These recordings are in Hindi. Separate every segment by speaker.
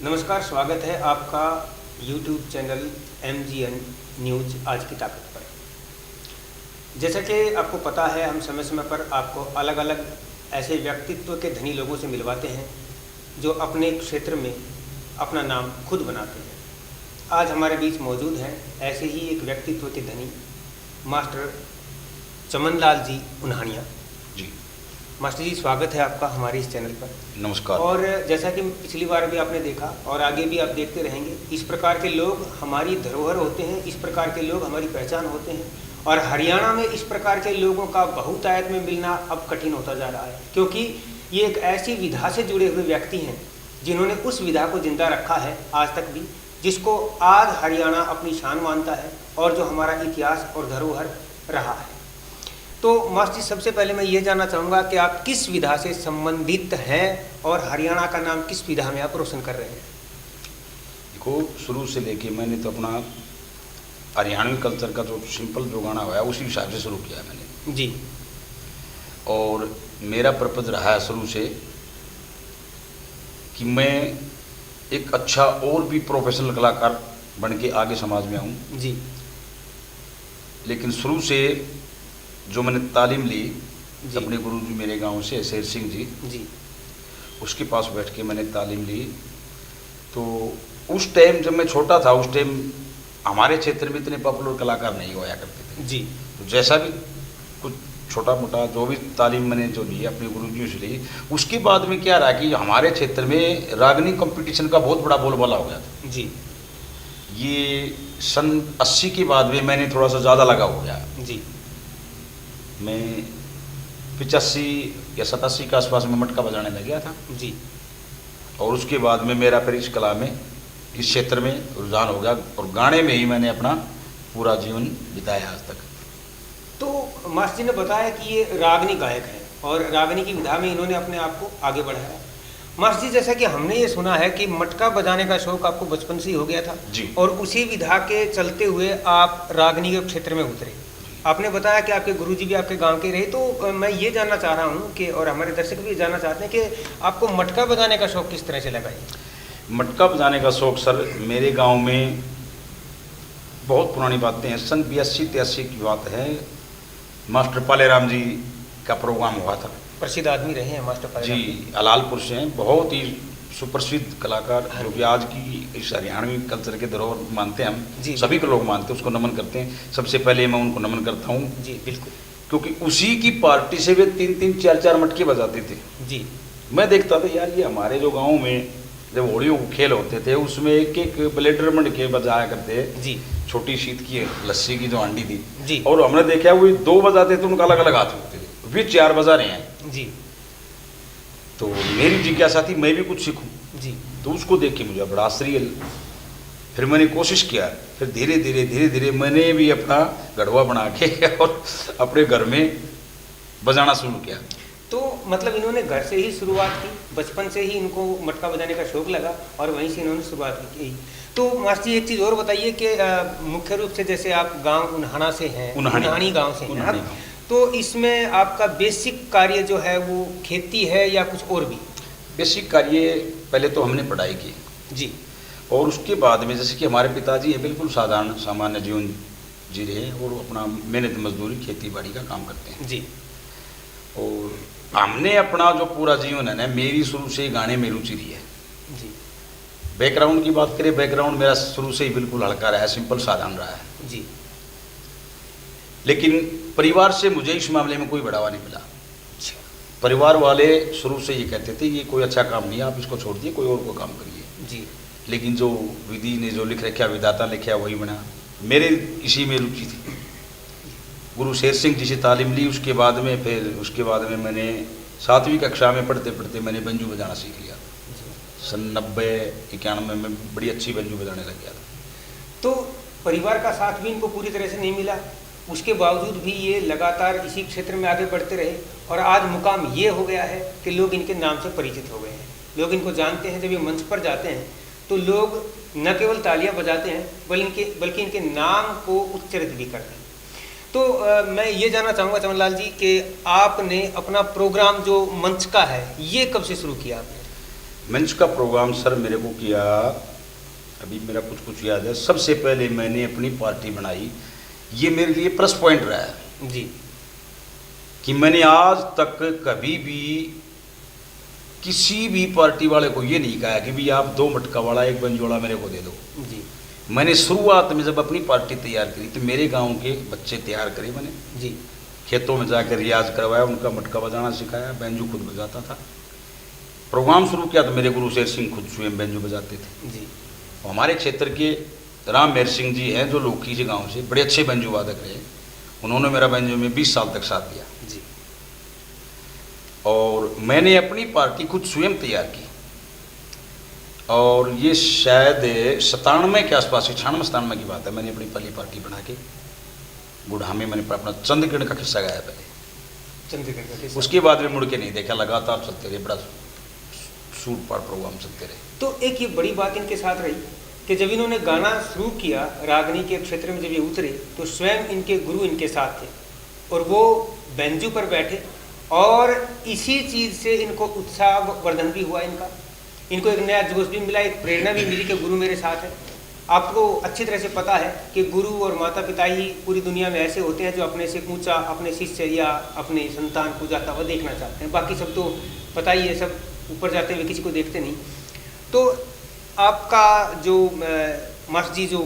Speaker 1: नमस्कार, स्वागत है आपका YouTube चैनल MGN न्यूज़ आज की ताकत पर। जैसा कि आपको पता है, हम समय समय पर आपको अलग अलग ऐसे व्यक्तित्व के धनी लोगों से मिलवाते हैं जो अपने क्षेत्र में अपना नाम खुद बनाते हैं। आज हमारे बीच मौजूद हैं ऐसे ही एक व्यक्तित्व के धनी मास्टर चमनलाल जी उन्हानिया
Speaker 2: जी।
Speaker 1: मास्टर जी, स्वागत है आपका हमारे इस चैनल पर।
Speaker 2: नमस्कार।
Speaker 1: और जैसा कि पिछली बार भी आपने देखा और आगे भी आप देखते रहेंगे, इस प्रकार के लोग हमारी धरोहर होते हैं, इस प्रकार के लोग हमारी पहचान होते हैं। और हरियाणा में इस प्रकार के लोगों का बहुतायत में मिलना अब कठिन होता जा रहा है, क्योंकि ये एक ऐसी विधा से जुड़े हुए व्यक्ति हैं जिन्होंने उस विधा को जिंदा रखा है आज तक भी, जिसको आज हरियाणा अपनी शान मानता है और जो हमारा इतिहास और धरोहर रहा है। तो मास्टर जी, सबसे पहले मैं ये जानना चाहूँगा कि आप किस विधा से संबंधित हैं और हरियाणा का नाम किस विधा में आप रोशन कर रहे हैं?
Speaker 2: देखो, शुरू से लेके मैंने तो अपना हरियाणवी कल्चर का जो सिंपल जो गाना हुआ है उसी हिसाब से शुरू किया मैंने
Speaker 1: जी।
Speaker 2: और मेरा पर्पज रहा है शुरू से कि मैं एक अच्छा और भी प्रोफेशनल कलाकार बन के आगे समाज में आऊँ
Speaker 1: जी।
Speaker 2: लेकिन शुरू से जो मैंने तालीम ली अपने गुरुजी मेरे गांव से शेर सिंह जी, उसके पास बैठ के मैंने तालीम ली। तो उस टाइम जब मैं छोटा था, उस टाइम हमारे क्षेत्र में इतने पॉपुलर कलाकार नहीं हुआ करते थे
Speaker 1: जी।
Speaker 2: तो जैसा भी कुछ छोटा मोटा जो भी तालीम मैंने जो ली अपने गुरुजियों से ली, उसके बाद में क्या रहा कि हमारे क्षेत्र में रागनी कंपटीशन का बहुत बड़ा बोलबाला हो गया था
Speaker 1: जी।
Speaker 2: ये सन 80 के बाद में मैंने थोड़ा सा ज़्यादा लगा हो गया
Speaker 1: जी।
Speaker 2: मैं 85 या 87 के आसपास में मटका बजाने लग गया था
Speaker 1: जी।
Speaker 2: और उसके बाद में मेरा फिर इस कला में इस क्षेत्र में रुझान हो गया और गाने में ही मैंने अपना पूरा जीवन बिताया आज तक।
Speaker 1: तो मास्टर जी ने बताया कि ये रागनी गायक हैं और रागनी की विधा में इन्होंने अपने आप को आगे बढ़ाया। मास्टर जी, जैसा कि हमने ये सुना है कि मटका बजाने का शौक आपको बचपन से ही हो गया था
Speaker 2: जी।
Speaker 1: और उसी विधा के चलते हुए आप रागनी के क्षेत्र में उतरे। आपने बताया कि आपके गुरुजी भी आपके गांव के रहे, तो मैं ये जानना चाह रहा हूँ कि और हमारे दर्शक भी जानना चाहते हैं कि आपको मटका बजाने का शौक किस तरह से लगा?
Speaker 2: मटका बजाने का शौक सर मेरे गांव में बहुत पुरानी बातें हैं। सन 82-83 की बात है। मास्टर पालेराम जी का प्रोग्राम हुआ था।
Speaker 1: प्रसिद्ध आदमी रहे हैं मास्टर पालेराम
Speaker 2: जी, अलालपुर से हैं, बहुत ही सुप्रसिद्ध कलाकार जो कि आज की इस हरियाणवी कल्चर के धरोहर मानते हैं हम सभी को लोग मानते हैं, उसको नमन करते हैं। सबसे पहले मैं उनको नमन करता हूँ
Speaker 1: जी। बिल्कुल।
Speaker 2: क्योंकि उसी की पार्टी से वे 3-3, 4-4 मटके बजाते थे
Speaker 1: जी।
Speaker 2: मैं देखता था यार ये हमारे जो गाँव में जब होलियों को खेल होते थे उसमें एक एक ब्लेडर मटके बजाया करते
Speaker 1: जी।
Speaker 2: छोटी शीत की लस्सी की जो हांडी थी
Speaker 1: जी।
Speaker 2: और हमने देखा वो 2 बजाते थे, उनका अलग अलग हाथ होते थे, वे 4 बजा रहे हैं
Speaker 1: जी।
Speaker 2: तो मेरी जिज्ञासा थी मैं भी कुछ सीखूं
Speaker 1: जी।
Speaker 2: तो उसको देख के मुझे बड़ा आश्चर्य। फिर मैंने कोशिश किया, फिर धीरे धीरे मैंने भी अपना गढ़वा बना के और अपने घर में बजाना शुरू किया।
Speaker 1: तो मतलब इन्होंने घर से ही शुरुआत की, बचपन से ही इनको मटका बजाने का शौक लगा और वहीं से इन्होंने शुरुआत की। तो मास्टर जी, एक चीज़ और बताइए कि मुख्य रूप से जैसे आप गांव उन्हाना से हैं, उन्हानी गांव से हैं आप, तो इसमें आपका बेसिक कार्य जो है वो खेती है या कुछ और भी?
Speaker 2: बेसिक कार्य पहले तो हमने पढ़ाई की
Speaker 1: जी
Speaker 2: और उसके बाद में जैसे कि हमारे पिताजी हैं बिल्कुल साधारण सामान्य जीवन जी रहे हैं और अपना मेहनत मजदूरी खेती बाड़ी का काम करते हैं
Speaker 1: जी।
Speaker 2: और हमने अपना जो पूरा जीवन है ना, मेरी शुरू से ही गाने में रुचि रही है
Speaker 1: जी।
Speaker 2: बैकग्राउंड की बात करें, बैकग्राउंड मेरा शुरू से ही बिल्कुल हल्का रहा है, सिंपल साधारण रहा है
Speaker 1: जी।
Speaker 2: लेकिन परिवार से मुझे इस मामले में कोई बढ़ावा नहीं मिला। परिवार वाले शुरू से ये कहते थे ये कोई अच्छा काम नहीं है, आप इसको छोड़ दिए, कोई और को काम करिए
Speaker 1: जी।
Speaker 2: लेकिन जो विधि ने जो लिख रखा, विधाता लिखा वही बना। मेरे इसी में रुचि थी। गुरु शेर सिंह जी से तालीम ली, उसके बाद में मैंने 7वीं कक्षा में पढ़ते पढ़ते मैंने बंजू बजाना सीख लिया। सन 90-91 में बड़ी अच्छी बंजू बजाने लग गया था।
Speaker 1: तो परिवार का साथ भी इनको पूरी तरह से नहीं मिला, उसके बावजूद भी ये लगातार इसी क्षेत्र में आगे बढ़ते रहे और आज मुकाम ये हो गया है कि लोग इनके नाम से परिचित हो गए हैं, लोग इनको जानते हैं। जब ये मंच पर जाते हैं तो लोग न केवल तालियां बजाते हैं बल्कि इनके नाम को उच्चारित भी करते हैं। तो मैं ये जानना चाहूँगा चमनलाल जी कि आपने अपना प्रोग्राम जो मंच का है ये कब से शुरू किया आपने?
Speaker 2: मंच का प्रोग्राम सर मेरे को किया, अभी मेरा कुछ कुछ याद है। सबसे पहले मैंने अपनी पार्टी बनाई, ये मेरे लिए प्लस पॉइंट रहा है
Speaker 1: जी
Speaker 2: कि मैंने आज तक कभी भी किसी भी पार्टी वाले को ये नहीं कहा कि भी आप 2 मटका वाला 1 बंजोड़ा मेरे को दे दो।
Speaker 1: जी
Speaker 2: मैंने शुरुआत में जब अपनी पार्टी तैयार करी तो मेरे गांव के बच्चे तैयार करे, मैंने
Speaker 1: जी
Speaker 2: खेतों में जाकर रियाज करवाया, उनका मटका बजाना सिखाया, बैंजू खुद बजाता था। प्रोग्राम शुरू किया तो मेरे गुरु शेर सिंह खुद स्वयं बैंजू बजाते थे।
Speaker 1: जी
Speaker 2: हमारे क्षेत्र के राम मेहर सिंह जी हैं जो लोकी जी गांव से, बड़े अच्छे बैंजू वादक रहे, उन्होंने मेरा बैंजू में 20 साल तक साथ दिया
Speaker 1: जी।
Speaker 2: और मैंने अपनी पार्टी खुद स्वयं तैयार की, और ये शायद 97 के आसपास, 96-97 की बात है। मैंने अपनी पहली पार्टी बना के बुढ़ा में मैंने अपना चंद्रकिरण का किस्सा गाया पहले,
Speaker 1: चंद्रकिरण का किस्सा।
Speaker 2: उसके बाद में मुड़ के नहीं देखा, लगातार चलते रहे, बड़ा सूट पाट प्रोग्राम चलते रहे।
Speaker 1: तो एक ये बड़ी बात इनके साथ रही कि जब इन्होंने गाना शुरू किया रागनी के क्षेत्र में, जब ये उतरे तो स्वयं इनके गुरु इनके साथ थे और वो बेंजू पर बैठे, और इसी चीज़ से इनको उत्साह वर्धन भी हुआ, इनको एक नया जोश भी मिला, एक प्रेरणा भी मिली कि गुरु मेरे साथ है। आपको अच्छी तरह से पता है कि गुरु और माता पिता ही पूरी दुनिया में ऐसे होते हैं जो अपने से ऊंचा अपने शिष्य या अपने संतान को जाता हुआ देखना चाहते हैं। बाकी सब तो पता ही है, सब ऊपर जाते हुए किसी को देखते नहीं। तो आपका जो मास्टर जी जो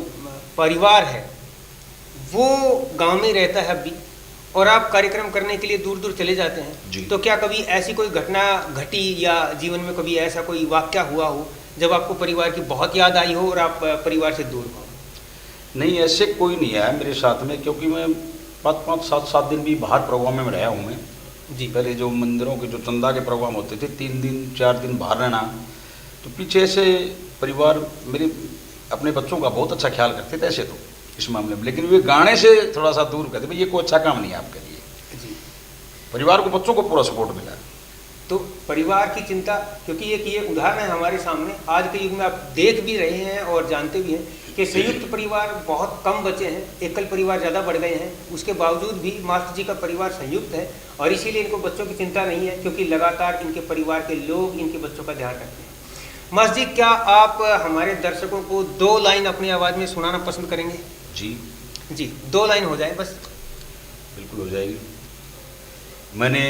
Speaker 1: परिवार है वो गांव में रहता है अभी, और आप कार्यक्रम करने के लिए दूर दूर चले जाते हैं, तो क्या कभी ऐसी कोई घटना घटी या जीवन में कभी ऐसा कोई वाकया हुआ हो जब आपको परिवार की बहुत याद आई हो और आप परिवार से दूर हो?
Speaker 2: नहीं, ऐसे कोई नहीं आया मेरे साथ में, क्योंकि मैं 5-5, 7-7 दिन भी बाहर प्रोग्राम में रहा हूँ मैं
Speaker 1: जी।
Speaker 2: पहले जो मंदिरों के जो चंदा के प्रोग्राम होते थे, 3 दिन 4 दिन बाहर रहना, तो पीछे से परिवार मेरे अपने बच्चों का बहुत अच्छा ख्याल करते थे ऐसे तो इस मामले में, लेकिन वे गाने से थोड़ा सा दूर करते, भाई ये कोई अच्छा काम नहीं है आपके लिए
Speaker 1: जी।
Speaker 2: परिवार को, बच्चों को पूरा सपोर्ट मिला।
Speaker 1: तो परिवार की चिंता, क्योंकि एक ये उदाहरण है हमारे सामने, आज के युग में आप देख भी रहे हैं और जानते भी हैं कि संयुक्त परिवार बहुत कम बचे हैं, एकल परिवार ज़्यादा बढ़ गए हैं। उसके बावजूद भी मास्टर जी का परिवार संयुक्त है, और इसीलिए इनको बच्चों की चिंता नहीं है, क्योंकि लगातार इनके परिवार के लोग इनके बच्चों का ध्यान रखते हैं। मास्टर जी, क्या आप हमारे दर्शकों को 2 लाइन अपनी आवाज़ में सुनाना पसंद करेंगे?
Speaker 2: जी
Speaker 1: जी, 2 लाइन हो जाए बस।
Speaker 2: बिल्कुल हो जाएगी। मैंने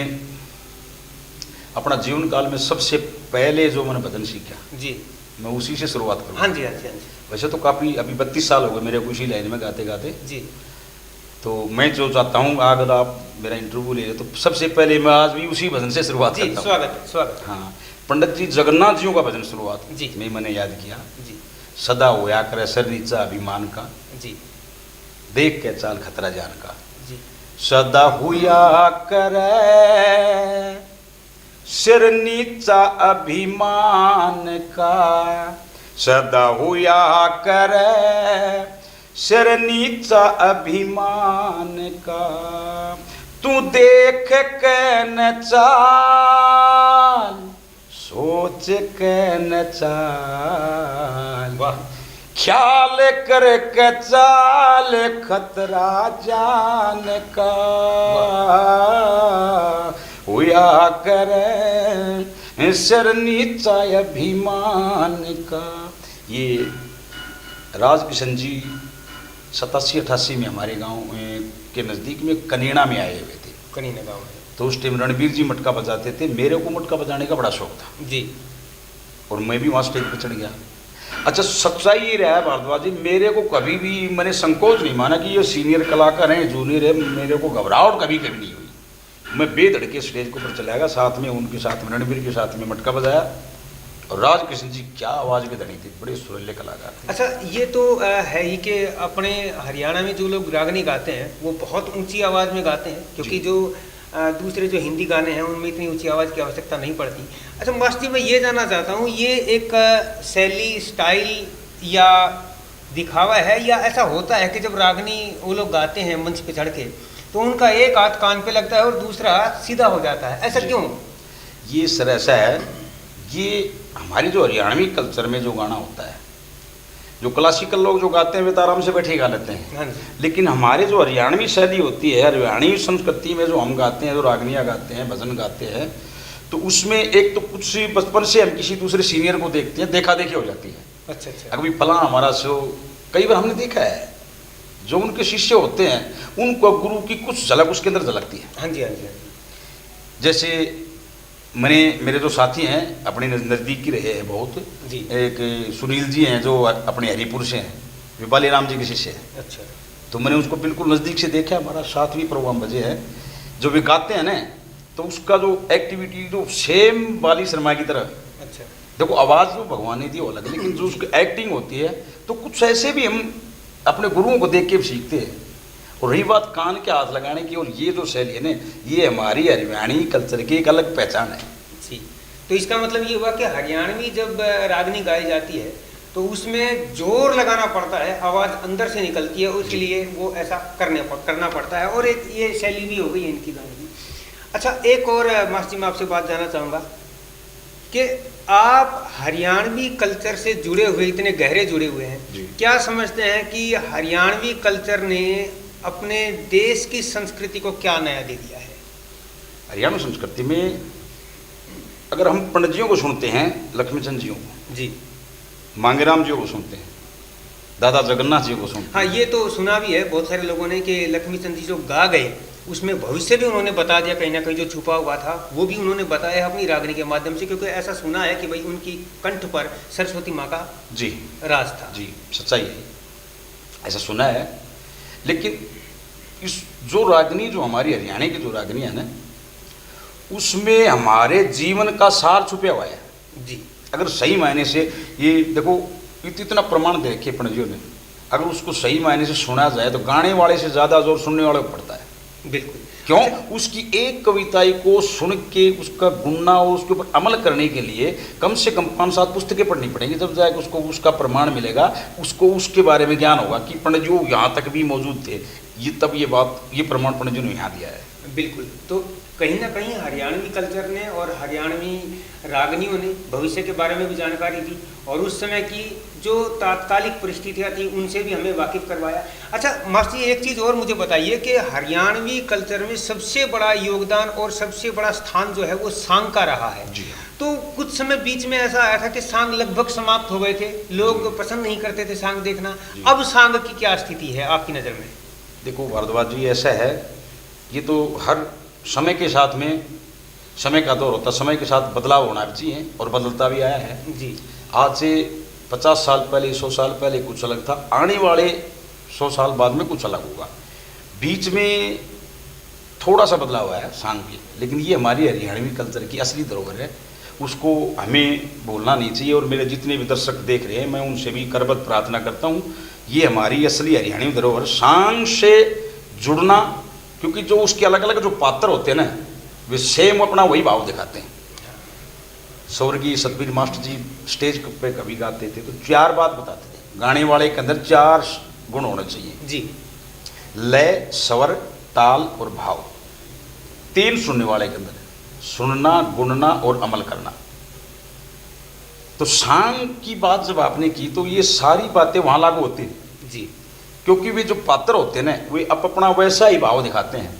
Speaker 2: अपना जीवन काल में सबसे पहले जो मैंने भजन सीखा
Speaker 1: जी,
Speaker 2: मैं उसी से शुरुआत करूँ।
Speaker 1: हाँ जी, हाँ जी, हाँ जी।
Speaker 2: वैसे तो काफ़ी अभी 32 साल हो गए मेरे को इसी लाइन में गाते गाते
Speaker 1: जी।
Speaker 2: तो मैं जो चाहता हूँ अगर आप मेरा इंटरव्यू ले तो सबसे पहले मैं आज भी उसी भजन से शुरुआत करता हूँ।
Speaker 1: स्वागत है, स्वागत।
Speaker 2: हाँ, पंडित जी जगन्नाथ जियों का भजन शुरुआत
Speaker 1: जी
Speaker 2: में मैंने याद किया।
Speaker 1: जी।
Speaker 2: सदा होया करे सर नीचा अभिमान का,
Speaker 1: जी।
Speaker 2: देख के चाल खतरा जान का।
Speaker 1: जी।
Speaker 2: सदा हुआ करे सिर नीचा अभिमान का, सदा हुआ करे सिर नीचा अभिमान का, तू देख के न चाल सोच के न चाल,
Speaker 1: वाह।
Speaker 2: ख्याल कर के चाल खतरा जान का, हुआ करे सिर नीचा अभिमान का। ये राजकिशन जी 87-88 में हमारे गांव के नज़दीक में कनीना में आए हुए थे।
Speaker 1: कनीना गाँव में
Speaker 2: तो उस टाइम रणबीर जी मटका बजाते थे, मेरे को मटका बजाने का बड़ा शौक था
Speaker 1: जी, और
Speaker 2: मैं भी वहाँ स्टेज पर चढ़ गया। अच्छा, सच्चाई ये रहा है भारद्वाज जी, मेरे को कभी भी मैंने संकोच नहीं माना कि ये सीनियर कलाकार हैं, जूनियर है, मेरे को घबराहट कभी कभी नहीं हुई। मैं बेधड़के स्टेज के ऊपर चला गया, साथ में उनके साथ में रणबीर के साथ में मटका बजाया, और राजकिशन जी क्या आवाज़ के धनी थे, बड़े सुरीले कलाकार थे।
Speaker 1: अच्छा, ये तो है ही कि अपने हरियाणा में जो लोग रागनी गाते हैं वो बहुत ऊंची आवाज़ में गाते हैं, क्योंकि जो दूसरे जो हिंदी गाने हैं उनमें इतनी ऊंची आवाज़ की आवश्यकता नहीं पड़ती। अच्छा मास्टर जी, मैं ये जानना चाहता हूँ, ये एक शैली, स्टाइल या दिखावा है, या ऐसा होता है कि जब रागनी वो लोग गाते हैं मंच पे चढ़ के तो उनका एक हाथ कान पे लगता है और दूसरा हाथ सीधा हो जाता है, ऐसा क्यों?
Speaker 2: ये सर ऐसा है, ये हमारी जो हरियाणवी कल्चर में जो गाना होता है, जो क्लासिकल लोग जो गाते हैं वे तो आराम से बैठे गा लेते हैं।
Speaker 1: हाँ जी।
Speaker 2: लेकिन हमारे जो हरियाणवी शैली होती है, हरियाणवी संस्कृति में जो हम गाते हैं, जो रागनियाँ गाते हैं, भजन गाते हैं, तो उसमें एक तो कुछ बचपन से हम किसी दूसरे सीनियर को देखते हैं, देखा देखी हो जाती है।
Speaker 1: अच्छा अच्छा।
Speaker 2: अगर फला हमारा शो, कई बार हमने देखा है जो उनके शिष्य होते हैं उनको गुरु की कुछ झलक उसके अंदर झलकती है।
Speaker 1: हाँ जी हाँ जी हाँ जी।
Speaker 2: जैसे मेरे जो साथी हैं अपने नज़दीक ही रहे हैं बहुत
Speaker 1: जी।
Speaker 2: एक सुनील जी हैं जो अपने हरिपुर से हैं, वे बाली राम जी के शिष्य हैं।
Speaker 1: अच्छा।
Speaker 2: तो मैंने उसको बिल्कुल नज़दीक से देखा, हमारा 7वीं प्रोग्राम बजे है, जो वे गाते हैं ना तो उसका जो एक्टिविटी जो सेम बाली शर्मा की तरह।
Speaker 1: अच्छा।
Speaker 2: देखो आवाज़ जो भगवान ने दी वो अलग, लेकिन जो उसकी एक्टिंग होती है तो कुछ ऐसे भी हम अपने गुरुओं को देख के सीखते हैं। और रही बात कान के हाथ लगाने की, और ये जो शैली है ना ये हमारी हरियाणी कल्चर की एक अलग पहचान है
Speaker 1: जी। तो इसका मतलब ये हुआ कि हरियाणवी जब रागनी गाई जाती है तो उसमें जोर लगाना पड़ता है, आवाज़ अंदर से निकलती है, उसके लिए वो ऐसा करना पड़ता है, और एक ये शैली भी हो गई है इनकी गाने की। अच्छा, एक और मास्टर जी मैं आपसे बात जानना चाहूँगा कि आप हरियाणवी कल्चर से जुड़े हुए, इतने गहरे जुड़े हुए हैं, क्या समझते हैं कि हरियाणवी कल्चर ने अपने देश की संस्कृति को क्या नया दे दिया है?
Speaker 2: हरियाणा संस्कृति में अगर हम पंडित जियों को सुनते हैं, लक्ष्मीचंद जियों को
Speaker 1: जी,
Speaker 2: मांगेराम जियों को सुनते हैं, दादा जगन्नाथ जी को सुनते
Speaker 1: हाँ
Speaker 2: हैं।
Speaker 1: ये तो सुना भी है बहुत सारे लोगों ने कि लक्ष्मीचंद जी जो गा गए उसमें भविष्य भी उन्होंने बता दिया, कहीं ना कहीं जो छुपा हुआ था वो भी उन्होंने बताया अपनी रागनी के माध्यम से, क्योंकि ऐसा सुना है कि भाई उनकी कंठ पर सरस्वती माँ का
Speaker 2: जी
Speaker 1: राज था।
Speaker 2: जी, सच्चाई है, ऐसा सुना है। लेकिन इस जो रागनी जो हमारी हरियाणा की जो रागनी है ना उसमें हमारे जीवन का सार छुपा हुआ है
Speaker 1: जी।
Speaker 2: अगर सही मायने से ये देखो इतना प्रमाण दे रखे पंडित ने, अगर उसको सही मायने से सुना जाए तो गाने वाले से ज़्यादा जोर सुनने वाले को पड़ता है।
Speaker 1: बिल्कुल।
Speaker 2: क्यों? उसकी एक कविताई को सुन के उसका गुणना और उसके ऊपर अमल करने के लिए कम से कम 5-7 पुस्तकें पढ़नी पड़ेंगी, जब जाके उसको उसका प्रमाण मिलेगा, उसको उसके बारे में ज्ञान होगा कि पंडित जी यहाँ तक भी मौजूद थे, ये तब ये प्रमाण पंडित जी ने यहाँ दिया है।
Speaker 1: बिल्कुल। तो कहीं ना कहीं हरियाणवी कल्चर ने और हरियाणवी रागनियों ने भविष्य के बारे में भी जानकारी दी और उस समय की जो तात्कालिक परिस्थितियाँ थी उनसे भी हमें वाकिफ करवाया। अच्छा मास्टर जी, एक चीज़ और मुझे बताइए कि हरियाणवी कल्चर में सबसे बड़ा योगदान और सबसे बड़ा स्थान जो है वो सांग का रहा है।
Speaker 2: जी।
Speaker 1: तो कुछ समय बीच में ऐसा आया था कि सांग लगभग समाप्त हो गए थे, लोग पसंद नहीं करते थे सांग देखना, अब सांग की क्या स्थिति है आपकी नज़र में?
Speaker 2: देखो भारद्वाज जी, ऐसा है, ये तो हर समय के साथ में समय का दौर होता है, समय के साथ बदलाव होना भी चाहिए और बदलता भी आया है
Speaker 1: जी।
Speaker 2: आज से 50 साल पहले 100 साल पहले कुछ अलग था, आने वाले 100 साल बाद में कुछ अलग होगा। बीच में थोड़ा सा बदलाव आया सांग की, लेकिन ये हमारी हरियाणवी कल्चर की असली धरोहर है, उसको हमें भूलना नहीं चाहिए। और मेरे जितने भी दर्शक देख रहे हैं मैं उनसे भी करबद्ध प्रार्थना करता हूँ, ये हमारी असली हरियाणवी धरोहर, सांग से जुड़ना, क्योंकि जो उसके अलग अलग जो पात्र होते हैं ना वे सेम अपना वही भाव दिखाते हैं। स्वर्गीय सतबीर मास्टर जी स्टेज पे कभी गाते थे तो 4 बात बताते थे, गाने वाले के अंदर 4 गुण होने चाहिए
Speaker 1: जी,
Speaker 2: लय, स्वर, ताल और भाव। 3 सुनने वाले के अंदर, सुनना, गुणना और अमल करना। तो सांग की बात जब आपने की तो ये सारी बातें वहां लागू होती हैं
Speaker 1: जी,
Speaker 2: क्योंकि वे जो पात्र होते हैं ना वे अपना वैसा ही भाव दिखाते हैं,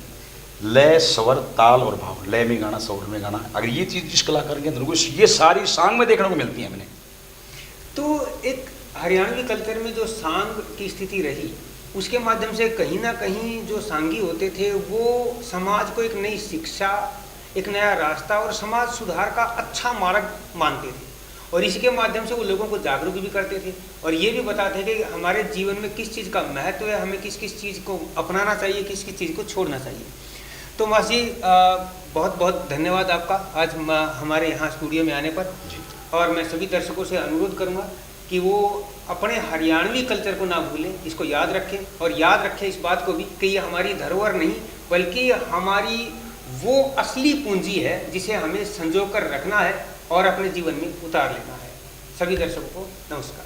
Speaker 2: लय, स्वर, ताल और भाव। लय में गाना, स्वर में गाना, अगर ये चीज़ जिस कलाकार के अंदर ये सारी सांग में देखने को मिलती है। मैंने
Speaker 1: तो एक हरियाणवी कल्चर में जो सांग की स्थिति रही उसके माध्यम से कहीं ना कहीं जो सांगी होते थे वो समाज को एक नई शिक्षा, एक नया रास्ता और समाज सुधार का अच्छा मार्ग मानते थे, और इसके माध्यम से वो लोगों को जागरूक भी करते थे और ये भी बताते थे कि हमारे जीवन में किस चीज़ का महत्व है, हमें किस किस चीज़ को अपनाना चाहिए, किस किस चीज़ को छोड़ना चाहिए। तो मास्टर जी बहुत बहुत धन्यवाद आपका आज हमारे यहाँ स्टूडियो में आने पर। और मैं सभी दर्शकों से अनुरोध करूँगा कि वो अपने हरियाणवी कल्चर को ना भूलें, इसको याद रखें और याद रखें इस बात को भी कि ये हमारी धरोहर नहीं बल्कि हमारी वो असली पूंजी है जिसे हमें संजो कर रखना है और अपने जीवन में उतार लेना है। सभी दर्शकों को नमस्कार।